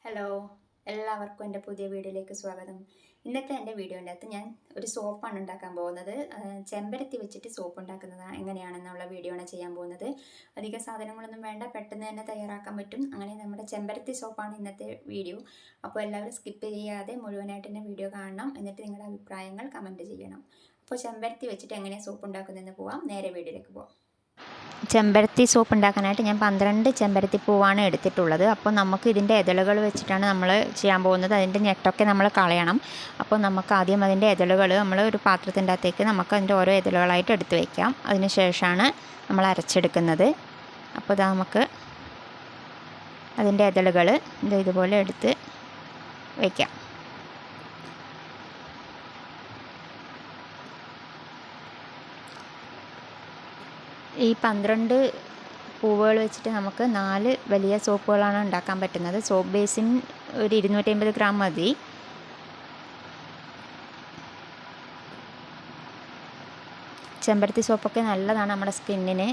Hello, എല്ലാവർക്കും എൻ്റെ പുതിയ വീഡിയോയിലേക്ക് സ്വാഗതം. ഇന്നത്തെ എൻ്റെ വീഡിയോൻ്റെ അകത്ത് ഞാൻ ഒരു സോപ്പാണ് ഉണ്ടാക്കാൻ പോകുന്നത്. ചെമ്പരത്തി വെച്ചിട്ട് സോപ്പ് ഉണ്ടാക്കുന്നത് എങ്ങനെയാണെന്നുള്ള വീഡിയോ ആണ് ചെയ്യാൻ പോകുന്നത്. അധിക സാധനങ്ങളൊന്നും വേണ്ട, പെട്ടെന്ന് തന്നെ തയ്യാറാക്കാൻ പറ്റും. അങ്ങനെ നമ്മുടെ ചെമ്പരത്തി സോപ്പാണ് ഇന്നത്തെ വീഡിയോ. അപ്പോൾ എല്ലാവരും സ്കിപ്പ് ചെയ്യാതെ മുഴുവനായിട്ട് തന്നെ വീഡിയോ കാണണം. എന്നിട്ട് നിങ്ങളുടെ അഭിപ്രായങ്ങൾ കമൻറ്റ് ചെയ്യണം. അപ്പോൾ ചെമ്പരത്തി വെച്ചിട്ട് എങ്ങനെ സോപ്പ് ഉണ്ടാക്കുന്നതെന്ന് പോവാം. നേരെ വീഡിയോയിലേക്ക് പോവാം. ചെമ്പരത്തി സോപ്പ് ഉണ്ടാക്കാനായിട്ട് ഞാൻ 12 ചെമ്പരത്തി പൂവാണ് എടുത്തിട്ടുള്ളത്. അപ്പോൾ നമുക്ക് ഇതിൻ്റെ ഇതളുകൾ വെച്ചിട്ടാണ് നമ്മൾ ചെയ്യാൻ പോകുന്നത്. അതിൻ്റെ ഞെട്ടൊക്കെ നമ്മൾ കളയണം. അപ്പോൾ നമുക്ക് ആദ്യം അതിൻ്റെ ഇതളുകൾ നമ്മൾ ഒരു പാത്രത്തിൻ്റെ അകത്തേക്ക് നമുക്ക് അതിൻ്റെ ഓരോ ഇതളുകളായിട്ട് എടുത്ത് വയ്ക്കാം. അതിന് ശേഷമാണ് നമ്മൾ അരച്ചെടുക്കുന്നത്. അപ്പോൾ ഇത് നമുക്ക് അതിൻ്റെ ഇതളുകൾ ഇതുപോലെ എടുത്ത് വയ്ക്കാം. ഈ 12 പൂവുകൾ വെച്ചിട്ട് നമുക്ക് 4 വലിയ സോപ്പുകളാണ് ഉണ്ടാക്കാൻ പറ്റുന്നത്. സോപ്പ് ബേസിൻ ഒരു 250 ഗ്രാം മതി. ചെമ്പരത്തി സോപ്പൊക്കെ നല്ലതാണ് നമ്മുടെ സ്കിന്നിന്.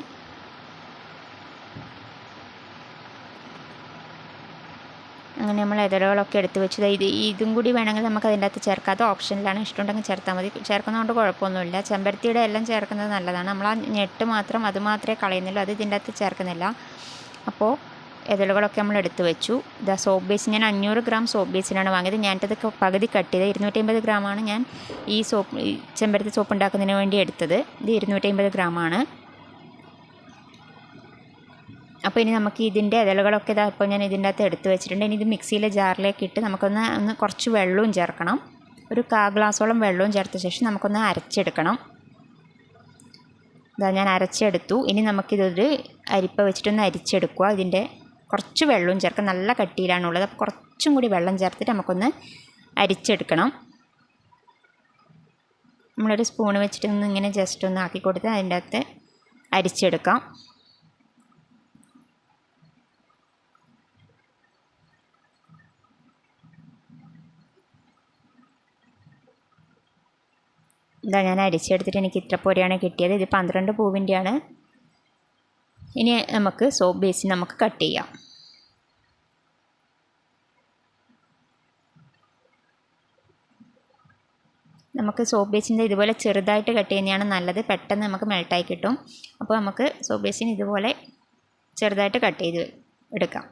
അങ്ങനെ നമ്മൾ ഇതളുകളൊക്കെ എടുത്ത് വെച്ചത്. ഇതും കൂടി വേണമെങ്കിൽ നമുക്ക് അതിൻ്റെ അകത്ത് ചേർക്കാതെ ഓപ്ഷനിലാണ്, ഇഷ്ടമുണ്ടെങ്കിൽ ചേർത്താൽ മതി. ചേർക്കുന്നതുകൊണ്ട് കുഴപ്പമൊന്നുമില്ല. ചെമ്പരത്തിയുടെ എല്ലാം ചേർക്കുന്നത് നല്ലതാണ്. നമ്മൾ ആ ഞെട്ട് മാത്രം അത് മാത്രമേ കളയുന്നുള്ളൂ, അത് ഇതിൻ്റെ അകത്ത് ചേർക്കുന്നില്ല. അപ്പോൾ ഇതളുകളൊക്കെ നമ്മൾ എടുത്ത് വെച്ചു. ഇതാ സോപ്പ് ബേസ് ഞാൻ 500 ഗ്രാം സോപ്പ് ബേസിനാണ് വാങ്ങിയത്. ഞാനത് പകുതി കട്ട് ചെയ്ത് 250 ഗ്രാമാണ് ഞാൻ ഈ ചെമ്പരത്തി സോപ്പ് ഉണ്ടാക്കുന്നതിന് വേണ്ടി എടുത്തത്. ഇത് 250 ഗ്രാമാണ്. അപ്പോൾ ഇനി നമുക്ക് ഇതിൻ്റെ ഇതളുകളൊക്കെ ഇപ്പോൾ ഞാൻ ഇതിൻ്റെ അകത്ത് എടുത്ത് വെച്ചിട്ടുണ്ട്. ഇനി ഇത് മിക്സിയിലെ ജാറിലേക്ക് ഇട്ട് നമുക്കൊന്ന് കുറച്ച് വെള്ളവും ചേർക്കണം. ഒരു 1/4 ഗ്ലാസോളം വെള്ളവും ചേർത്ത ശേഷം നമുക്കൊന്ന് അരച്ചെടുക്കണം. ഇതാ ഞാൻ അരച്ചെടുത്തു. ഇനി നമുക്കിതൊരു അരിപ്പ വെച്ചിട്ടൊന്ന് അരിച്ചെടുക്കുക. ഇതിൻ്റെ കുറച്ച് വെള്ളവും ചേർക്കാം. നല്ല കട്ടിയിലാണുള്ളത്. അപ്പോൾ കുറച്ചും കൂടി വെള്ളം ചേർത്തിട്ട് നമുക്കൊന്ന് അരിച്ചെടുക്കണം. നമ്മളൊരു സ്പൂണ് വെച്ചിട്ടൊന്ന് ഇങ്ങനെ ജസ്റ്റ് ഒന്ന് ആക്കി കൊടുത്ത് അതിൻ്റെ അകത്ത് അരിച്ചെടുക്കാം. ഇതാ ഞാൻ അരിച്ചെടുത്തിട്ട് എനിക്ക് ഇത്ര പോരെയാണ് കിട്ടിയത്. ഇത് 12 പൂവിൻ്റെയാണ്. ഇനി നമുക്ക് സോപ്പ് ബേസിൻ നമുക്ക് കട്ട് ചെയ്യാം. നമുക്ക് സോപ്പ് ബേസിൻ്റെ ഇതുപോലെ ചെറുതായിട്ട് കട്ട് ചെയ്യുന്നതാണ് നല്ലത്. പെട്ടെന്ന് നമുക്ക് മെൽട്ടായി കിട്ടും. അപ്പോൾ നമുക്ക് സോപ്പ് ബേസിൻ ഇതുപോലെ ചെറുതായിട്ട് കട്ട് ചെയ്ത് എടുക്കാം.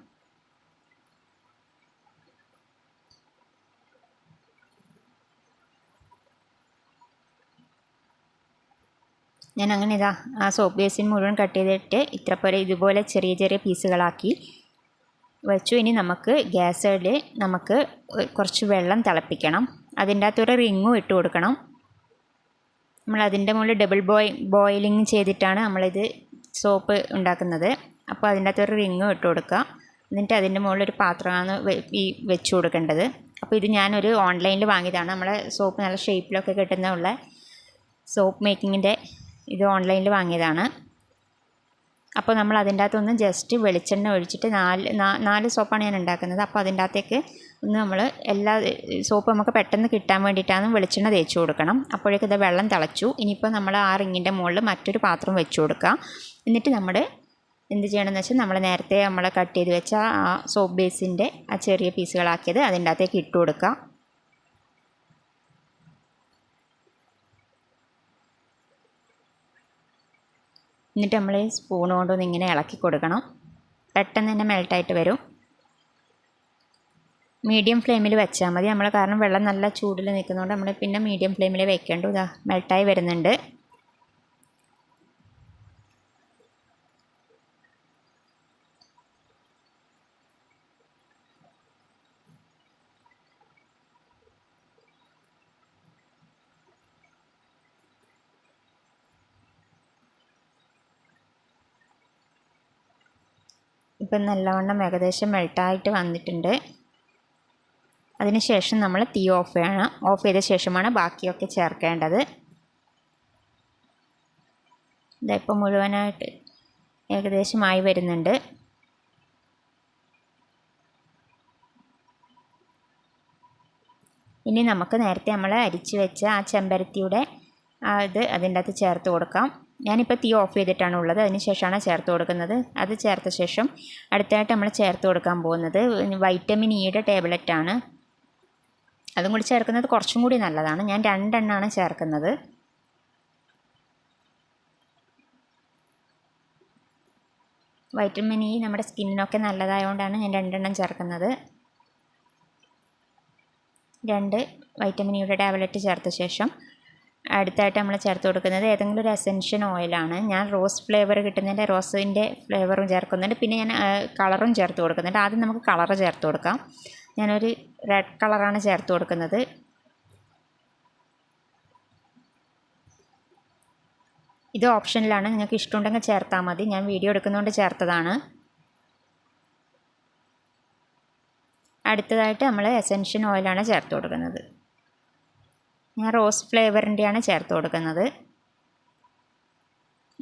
ഞാൻ അങ്ങനെ ഇതാ ആ സോപ്പ് ബേസിൻ മുഴുവൻ കട്ട് ചെയ്തിട്ട് ഇത്ര ഇതുപോലെ ചെറിയ ചെറിയ പീസുകളാക്കി വെച്ചു. ഇനി നമുക്ക് ഗ്യാസിൽ നമുക്ക് കുറച്ച് വെള്ളം തിളപ്പിക്കണം. അതിൻ്റെ അകത്തൊരു റിങ്ങും ഇട്ട് കൊടുക്കണം. നമ്മൾ അതിൻ്റെ മുകളിൽ ഡബിൾ ബോയിലിംഗ് ചെയ്തിട്ടാണ് നമ്മളിത് സോപ്പ് ഉണ്ടാക്കുന്നത്. അപ്പോൾ അതിൻ്റെ അകത്തൊരു റിങ്ങും ഇട്ട് കൊടുക്കുക. എന്നിട്ട് അതിൻ്റെ മുകളിൽ ഒരു പാത്രമാണ് വെച്ച് കൊടുക്കേണ്ടത്. അപ്പോൾ ഇത് ഞാനൊരു ഓൺലൈനിൽ വാങ്ങിയതാണ്. നമ്മളെ സോപ്പ് നല്ല ഷേപ്പിലൊക്കെ കിട്ടുന്നുള്ള സോപ്പ് മേക്കിങ്ങിൻ്റെ ഇത് ഓൺലൈനിൽ വാങ്ങിയതാണ്. അപ്പോൾ നമ്മൾ അതിൻ്റെ അകത്തൊന്ന് ജസ്റ്റ് വെളിച്ചെണ്ണ ഒഴിച്ചിട്ട് 4 സോപ്പാണ് ഞാൻ ഉണ്ടാക്കുന്നത്. അപ്പോൾ അതിൻ്റെ അകത്തേക്ക് ഒന്ന് നമ്മൾ എല്ലാ സോപ്പ് നമുക്ക് പെട്ടെന്ന് കിട്ടാൻ വേണ്ടിയിട്ടാണ് വെളിച്ചെണ്ണ തേച്ച് കൊടുക്കണം. അപ്പോഴേക്കും ഇത് വെള്ളം തിളച്ചു. ഇനിയിപ്പോൾ നമ്മൾ ആ റിങ്ങിൻ്റെ മുകളിൽ മറ്റൊരു പാത്രം വെച്ച് കൊടുക്കുക. എന്നിട്ട് നമ്മൾ എന്ത് ചെയ്യണമെന്ന് വെച്ചാൽ നമ്മൾ നേരത്തെ കട്ട് ചെയ്ത് വെച്ച ആ സോപ്പ് ബേസിൻ്റെ ആ ചെറിയ പീസുകളാക്കിയത് അതിൻ്റെ അകത്തേക്ക് ഇട്ട് കൊടുക്കുക. എന്നിട്ട് നമ്മൾ സ്പൂൺ കൊണ്ടൊന്ന് ഇങ്ങനെ ഇളക്കി കൊടുക്കണം. പെട്ടെന്ന് തന്നെ മെൽട്ടായിട്ട് വരും. മീഡിയം ഫ്ലെയിമിൽ വെച്ചാൽ മതി. കാരണം വെള്ളം നല്ല ചൂടിൽ നിൽക്കുന്നതുകൊണ്ട് നമ്മൾ പിന്നെ മീഡിയം ഫ്ലെയിമിൽ വെക്കേണ്ടു. ഇതാ മെൽട്ടായി വരുന്നുണ്ട്. ഇപ്പം നല്ലവണ്ണം ഏകദേശം മെൽട്ടായിട്ട് വന്നിട്ടുണ്ട്. അതിന് ശേഷം നമ്മൾ തീ ഓഫ് ചെയ്ത ശേഷമാണ് ബാക്കിയൊക്കെ ചേർക്കേണ്ടത്. ഇതിപ്പോൾ മുഴുവനായിട്ട് ഏകദേശമായി വരുന്നുണ്ട്. ഇനി നമുക്ക് നേരത്തെ നമ്മൾ അരിച്ച് വെച്ച ആ ചെമ്പരത്തിയുടെ ഇത് അതിൻ്റെ അകത്ത് ചേർത്ത് കൊടുക്കാം. ഞാനിപ്പോൾ തീ ഓഫ് ചെയ്തിട്ടാണ് ഉള്ളത്. അതിന് ശേഷമാണ് ചേർത്ത് കൊടുക്കുന്നത്. അത് ചേർത്ത ശേഷം അടുത്തായിട്ട് നമ്മൾ ചേർത്ത് കൊടുക്കാൻ പോകുന്നത് വൈറ്റമിൻ ഇയുടെ ടാബ്ലറ്റാണ്. അതും കൂടി ചേർക്കുന്നത് കുറച്ചും കൂടി നല്ലതാണ്. ഞാൻ 2 എണ്ണമാണ് ചേർക്കുന്നത്. വൈറ്റമിൻ ഇ നമ്മുടെ സ്കിന്നിനൊക്കെ നല്ലതായതുകൊണ്ടാണ് ഞാൻ 2 എണ്ണം ചേർക്കുന്നത്. 2 വൈറ്റമിൻ ഇയുടെ ടാബ്ലറ്റ് ചേർത്ത ശേഷം അടുത്തായിട്ട് നമ്മൾ ചേർത്ത് കൊടുക്കുന്നത് ഏതെങ്കിലും ഒരു എസെൻഷ്യൽ ഓയിലാണ്. ഞാൻ റോസ് ഫ്ലേവർ കിട്ടുന്നതിൻ്റെ റോസിൻ്റെ ഫ്ലേവറും ചേർക്കുന്നുണ്ട്. പിന്നെ ഞാൻ കളറും ചേർത്ത് കൊടുക്കുന്നുണ്ട്. ആദ്യം നമുക്ക് കളറ് ചേർത്ത് കൊടുക്കാം. ഞാനൊരു റെഡ് കളറാണ് ചേർത്ത് കൊടുക്കുന്നത്. ഇത് ഓപ്ഷനിലാണ്, നിങ്ങൾക്ക് ഇഷ്ടമുണ്ടെങ്കിൽ ചേർത്താൽ മതി. ഞാൻ വീഡിയോ എടുക്കുന്നതുകൊണ്ട് ചേർത്തതാണ്. അടുത്തതായിട്ട് നമ്മൾ എസെൻഷ്യൽ ഓയിലാണ് ചേർത്ത് കൊടുക്കുന്നത്. ഞാൻ റോസ് ഫ്ലേവറിൻ്റെയാണ് ചേർത്ത് കൊടുക്കുന്നത്.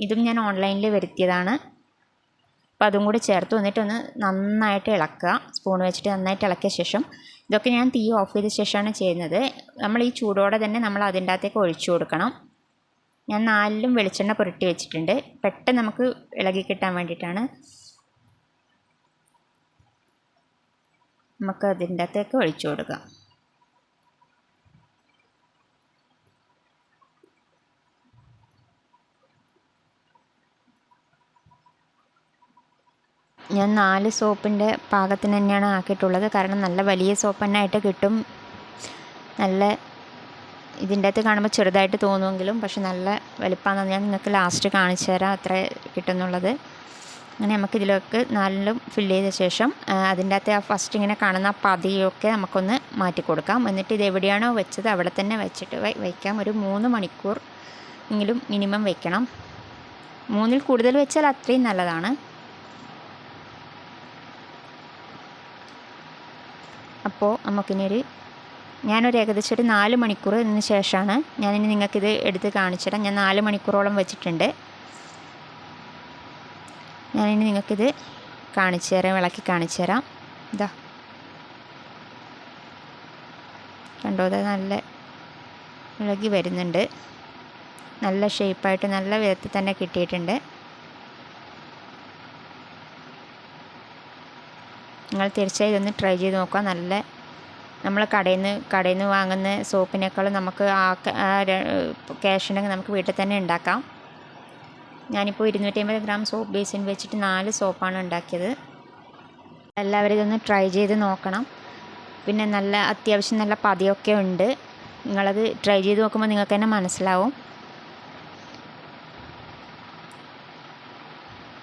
ഇതും ഞാൻ ഓൺലൈനിൽ വരുത്തിയതാണ്. അപ്പോൾ അതും കൂടി ചേർത്ത് വന്നിട്ടൊന്ന് നന്നായിട്ട് ഇളക്കുക. സ്പൂൺ വെച്ചിട്ട് നന്നായിട്ട് ഇളക്കിയ ശേഷം, ഇതൊക്കെ ഞാൻ തീ ഓഫ് ചെയ്ത ശേഷമാണ് ചെയ്യുന്നത്. നമ്മൾ ഈ ചൂടോടെ തന്നെ നമ്മൾ അതിൻ്റെ അകത്തേക്ക് ഒഴിച്ചു കൊടുക്കണം. ഞാൻ 4ലും വെളിച്ചെണ്ണ പുരട്ടി വെച്ചിട്ടുണ്ട്. പെട്ടെന്ന് നമുക്ക് ഇളകി കിട്ടാൻ വേണ്ടിയിട്ടാണ്. നമുക്ക് അതിൻ്റെ അകത്തേക്ക് ഒഴിച്ചു കൊടുക്കാം. ഞാൻ 4 സോപ്പിൻ്റെ പാകത്തിന് തന്നെയാണ് ആക്കിയിട്ടുള്ളത്. കാരണം നല്ല വലിയ സോപ്പ് തന്നെ ആയിട്ട് കിട്ടും. നല്ല ഇതിൻ്റെ അകത്ത് കാണുമ്പോൾ ചെറുതായിട്ട് തോന്നുമെങ്കിലും പക്ഷെ നല്ല വലിപ്പമാണെന്ന് ഞാൻ നിങ്ങൾക്ക് ലാസ്റ്റ് കാണിച്ചു തരാം എത്ര കിട്ടുന്നുള്ളത്. അങ്ങനെ നമുക്ക് ഇതിലേക്ക് 4ലും ഫില്ല് ചെയ്ത ശേഷം അതിൻ്റെ അകത്ത് ആ ഫസ്റ്റ് ഇങ്ങനെ കാണുന്ന പതിയൊക്കെ നമുക്കൊന്ന് മാറ്റി കൊടുക്കാം. എന്നിട്ട് ഇത് എവിടെയാണോ വെച്ചത് അവിടെ തന്നെ വെച്ചിട്ട് വയ്ക്കാം. ഒരു 3 മണിക്കൂർ എങ്കിലും മിനിമം വെക്കണം. 3ൽ കൂടുതൽ വെച്ചാൽ അത്രയും നല്ലതാണ്. അപ്പോൾ ഞാനൊരു ഏകദേശം ഒരു 4 മണിക്കൂറിന് ശേഷമാണ് ഞാനിനി നിങ്ങൾക്കിത് എടുത്ത് കാണിച്ചു തരാം. ഞാൻ 4 മണിക്കൂറോളം വെച്ചിട്ടുണ്ട്. ഞാനിനി നിങ്ങൾക്കിത് കാണിച്ചു തരാം, ഇളക്കി കാണിച്ചു തരാം. ഇതാ കണ്ടോ, ഇത് നല്ല ഇളകി വരുന്നുണ്ട്. നല്ല ഷേപ്പായിട്ട് നല്ല വിധത്തിൽ തന്നെ കിട്ടിയിട്ടുണ്ട്. നിങ്ങൾ തീർച്ചയായും ഇതൊന്ന് ട്രൈ ചെയ്ത് നോക്കുക. നല്ല നമ്മൾ കടയിൽ നിന്ന് വാങ്ങുന്ന സോപ്പിനേക്കാളും നമുക്ക് ക്യാഷ് ഉണ്ടെങ്കിൽ നമുക്ക് വീട്ടിൽ തന്നെ ഉണ്ടാക്കാം. ഞാനിപ്പോൾ 250 ഗ്രാം സോപ്പ് ബേസിൻ വെച്ചിട്ട് 4 സോപ്പാണ് ഉണ്ടാക്കിയത്. എല്ലാവരും ഇതൊന്ന് ട്രൈ ചെയ്ത് നോക്കണം. പിന്നെ അത്യാവശ്യം നല്ല പതിയൊക്കെ ഉണ്ട്. നിങ്ങളത് ട്രൈ ചെയ്ത് നോക്കുമ്പോൾ നിങ്ങൾക്ക് തന്നെ മനസ്സിലാവും.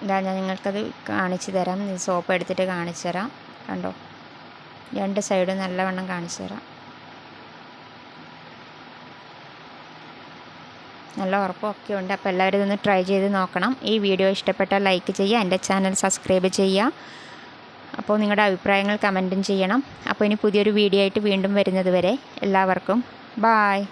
ഇതാ ഞാൻ നിങ്ങൾക്കത് കാണിച്ചു തരാം. സോപ്പ് എടുത്തിട്ട് കാണിച്ചു തരാം. കണ്ടോ, 2 സൈഡും നല്ലവണ്ണം കാണിച്ചു തരാം. നല്ല ഉറപ്പൊക്കെ ഉണ്ട്. അപ്പോൾ എല്ലാവരും ഇതൊന്ന് ട്രൈ ചെയ്ത് നോക്കണം. ഈ വീഡിയോ ഇഷ്ടപ്പെട്ടാൽ ലൈക്ക് ചെയ്യുക, എൻ്റെ ചാനൽ സബ്സ്ക്രൈബ് ചെയ്യുക. അപ്പോൾ നിങ്ങളുടെ അഭിപ്രായങ്ങൾ കമൻറ്റും ചെയ്യണം. അപ്പോൾ ഇനി പുതിയൊരു വീഡിയോ ആയിട്ട് വീണ്ടും വരുന്നത് വരെ എല്ലാവർക്കും ബായ്.